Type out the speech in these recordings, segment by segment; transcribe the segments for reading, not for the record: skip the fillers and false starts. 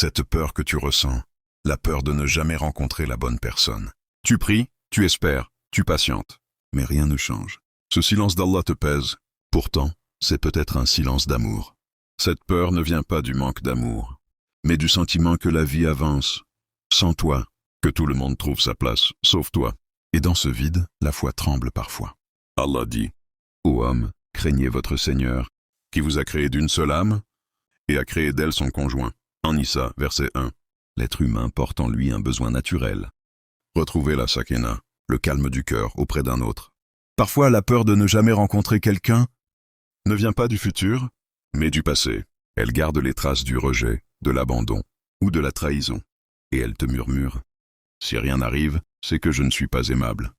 Cette peur que tu ressens, la peur de ne jamais rencontrer la bonne personne. Tu pries, tu espères, tu patientes, mais rien ne change. Ce silence d'Allah te pèse. Pourtant, c'est peut-être un silence d'amour. Cette peur ne vient pas du manque d'amour, mais du sentiment que la vie avance, sans toi, que tout le monde trouve sa place, sauf toi. Et dans ce vide, la foi tremble parfois. Allah dit, « Ô homme, craignez votre Seigneur, qui vous a créé d'une seule âme, et a créé d'elle son conjoint. » En Issa, verset 1. L'être humain porte en lui un besoin naturel. Retrouver la sakina, le calme du cœur auprès d'un autre. Parfois, la peur de ne jamais rencontrer quelqu'un ne vient pas du futur, mais du passé. Elle garde les traces du rejet, de l'abandon ou de la trahison. Et elle te murmure, « Si rien n'arrive, c'est que je ne suis pas aimable. »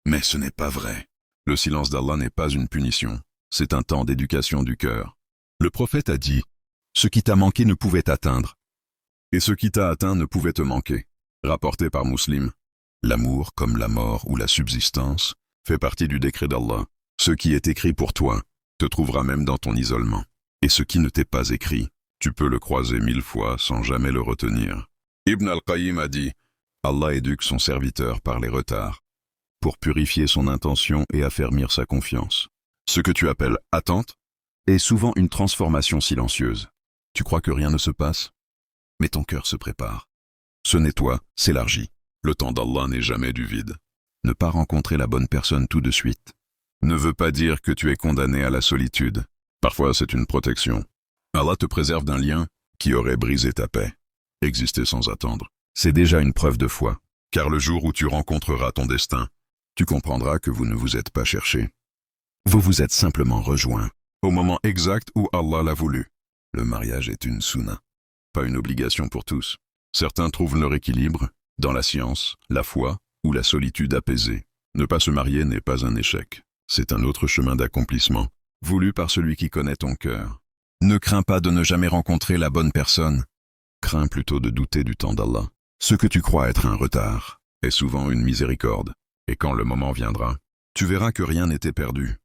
Mais ce n'est pas vrai. Le silence d'Allah n'est pas une punition, c'est un temps d'éducation du cœur. Le prophète a dit, « Ce qui t'a manqué ne pouvait t'atteindre, et ce qui t'a atteint ne pouvait te manquer. » Rapporté par Muslim. L'amour, comme la mort ou la subsistance, fait partie du décret d'Allah. Ce qui est écrit pour toi te trouvera même dans ton isolement. Et ce qui ne t'est pas écrit, tu peux le croiser 1000 fois sans jamais le retenir. Ibn al-Qayyim a dit, Allah éduque son serviteur par les retards, pour purifier son intention et affermir sa confiance. Ce que tu appelles attente est souvent une transformation silencieuse. Tu crois que rien ne se passe, mais ton cœur se prépare. Ce nettoie, s'élargit. Le temps d'Allah n'est jamais du vide. Ne pas rencontrer la bonne personne tout de suite ne veut pas dire que tu es condamné à la solitude. Parfois, c'est une protection. Allah te préserve d'un lien qui aurait brisé ta paix. Exister sans attendre, c'est déjà une preuve de foi. Car le jour où tu rencontreras ton destin, tu comprendras que vous ne vous êtes pas cherché. Vous vous êtes simplement rejoints, au moment exact où Allah l'a voulu. Le mariage est une sunna, pas une obligation pour tous. Certains trouvent leur équilibre dans la science, la foi ou la solitude apaisée. Ne pas se marier n'est pas un échec. C'est un autre chemin d'accomplissement, voulu par celui qui connaît ton cœur. Ne crains pas de ne jamais rencontrer la bonne personne. Crains plutôt de douter du temps d'Allah. Ce que tu crois être un retard est souvent une miséricorde. Et quand le moment viendra, tu verras que rien n'était perdu.